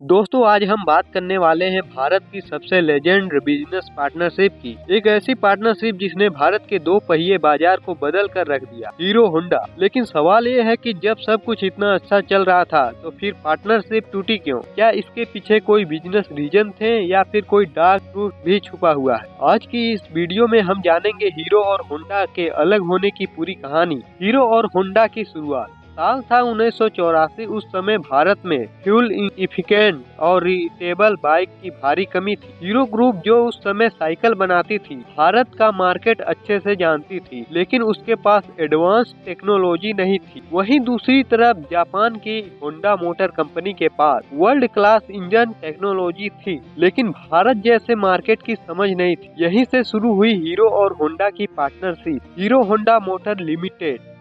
दोस्तों आज हम बात करने वाले हैं भारत की सबसे लेजेंड बिजनेस पार्टनरशिप की। एक ऐसी पार्टनरशिप जिसने भारत के दो पहिए बाजार को बदल कर रख दिया, हीरो होंडा। लेकिन सवाल ये है कि जब सब कुछ इतना अच्छा चल रहा था तो फिर पार्टनरशिप टूटी क्यों? क्या इसके पीछे कोई बिजनेस रीजन थे या फिर कोई डार्क ट्रूथ भी छुपा हुआ है? आज की इस वीडियो में हम जानेंगे हीरो और होंडा के अलग होने की पूरी कहानी। हीरो और होंडा की शुरुआत। साल था 1984। उस समय भारत में फ्यूल इफिकेंट और रिटेबल बाइक की भारी कमी थी। हीरो ग्रुप जो उस समय साइकिल बनाती थी, भारत का मार्केट अच्छे से जानती थी, लेकिन उसके पास एडवांस टेक्नोलॉजी नहीं थी। वहीं दूसरी तरफ जापान की होंडा मोटर कंपनी के पास वर्ल्ड क्लास इंजन टेक्नोलॉजी थी, लेकिन भारत जैसे मार्केट की समझ नहीं थी। यहीं से शुरू हुई हीरो और होंडा की partnership, hero Honda motor limited.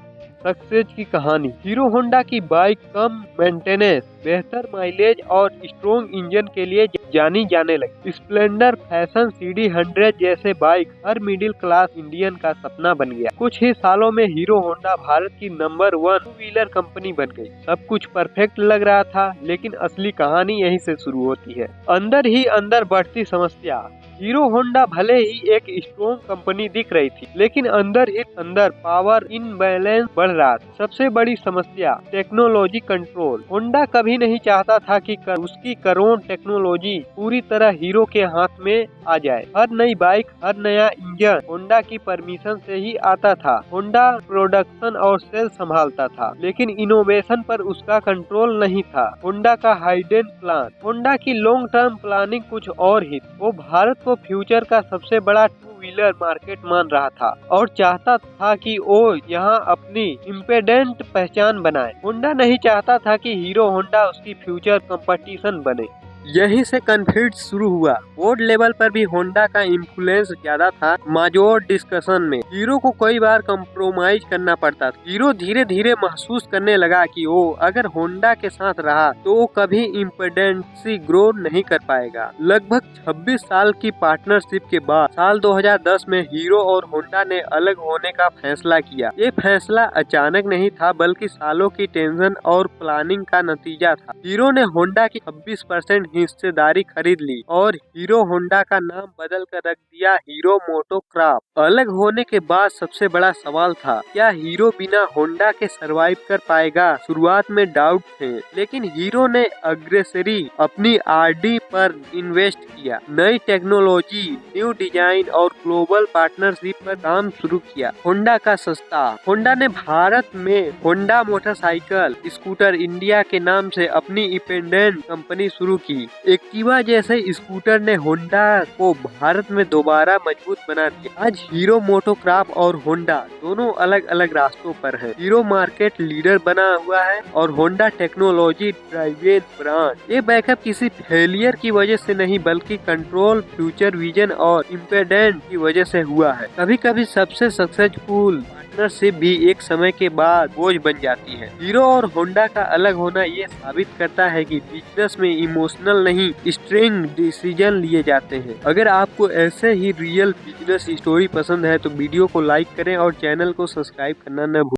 Success की कहानी। हीरो होंडा की बाइक कम मेंटेनेंस, बेहतर माइलेज और स्ट्रॉन्ग इंजन के लिए जानी जाने लगी। स्प्लेंडर, फैशन, सीडी 100 जैसे बाइक हर मिडिल क्लास इंडियन का सपना बन गया। कुछ ही सालों में हीरो होंडा भारत की नंबर 1 टू व्हीलर कंपनी बन गई। सब कुछ परफेक्ट लग रहा था, लेकिन असली कहानी यहीं से शुरू होती है। अंदर ही अंदर बढ़ती समस्या। हीरो होंडा भले ही एक स्ट्रॉन्ग कंपनी दिख रही थी, लेकिन अंदर ही अंदर पावर इनबैलेंस बढ़ रहा था। सबसे बड़ी समस्या टेक्नोलॉजी कंट्रोल। होंडा कभी नहीं चाहता था कि उसकी करोड़ टेक्नोलॉजी पूरी तरह हीरो के हाथ में आ जाए। हर नई बाइक, हर नया इंजन होंडा की परमिशन से ही आता था। होंडा प्रोडक्शन और सेल संभालता था, लेकिन इनोवेशन पर उसका कंट्रोल नहीं था। होंडा का हाइडन प्लान। होंडा की लॉन्ग टर्म प्लानिंग कुछ और ही। वो भारत को फ्यूचर का सबसे बड़ा टू व्हीलर मार्केट मान रहा था और चाहता था कि वो यहाँ अपनी इंडिपेंडेंट पहचान बनाए। होंडा नहीं चाहता था कि हीरो होंडा उसकी फ्यूचर कंपटीशन बने। यहीं से कन्फ्लिक्ट शुरू हुआ। बोर्ड लेवल पर भी होंडा का इन्फ्लुएंस ज्यादा था। माजोर डिस्कशन में हीरो को कई बार कंप्रोमाइज करना पड़ता था। हीरो धीरे धीरे महसूस करने लगा कि वो अगर होंडा के साथ रहा तो वो कभी इंडिपेंडेंसी ग्रो नहीं कर पाएगा। लगभग 26 साल की पार्टनरशिप के बाद साल 2010 में हीरो और होंडा ने अलग होने का फैसला किया। ये फैसला अचानक नहीं था, बल्कि सालों की टेंशन और प्लानिंग का नतीजा था। हीरो ने होंडा की 26% हिस्सेदारी खरीद ली और हीरो होंडा का नाम बदल कर रख दिया हीरो मोटोक्रॉप। अलग होने के बाद सबसे बड़ा सवाल था, क्या हीरो बिना होंडा के सरवाइव कर पाएगा? शुरुआत में डाउट थे, लेकिन हीरो ने अग्रेसरी अपनी आरडी पर इन्वेस्ट किया। नई टेक्नोलॉजी, न्यू डिजाइन और ग्लोबल पार्टनरशिप पर काम शुरू किया। होंडा का सस्ता। होंडा ने भारत में होंडा मोटरसाइकिल स्कूटर इंडिया के नाम से अपनी इंडिपेंडेंट कंपनी शुरू की। एक्टिवा जैसे स्कूटर ने होंडा को भारत में दोबारा मजबूत बना दिया। आज हीरो मोटोक्रॉप और होंडा दोनों अलग अलग रास्तों पर हैं। हीरो मार्केट लीडर बना हुआ है और होंडा टेक्नोलॉजी ड्राइवेन ब्रांड। ये बैकअप किसी फेलियर की वजह से नहीं, बल्कि कंट्रोल, फ्यूचर विजन और इंडिपेंडेंट की वजह से हुआ है। कभी कभी सबसे सक्सेसफुल पार्टनरशिप भी एक समय के बाद बोझ बन जाती है। हीरो और होंडा का अलग होना ये साबित करता है कि बिजनेस में इमोशनल नहीं, स्ट्रिंग डिसीजन लिए जाते हैं। अगर आपको ऐसे ही रियल बिजनेस स्टोरी पसंद है तो वीडियो को लाइक करें और चैनल को सब्सक्राइब करना न भूलें।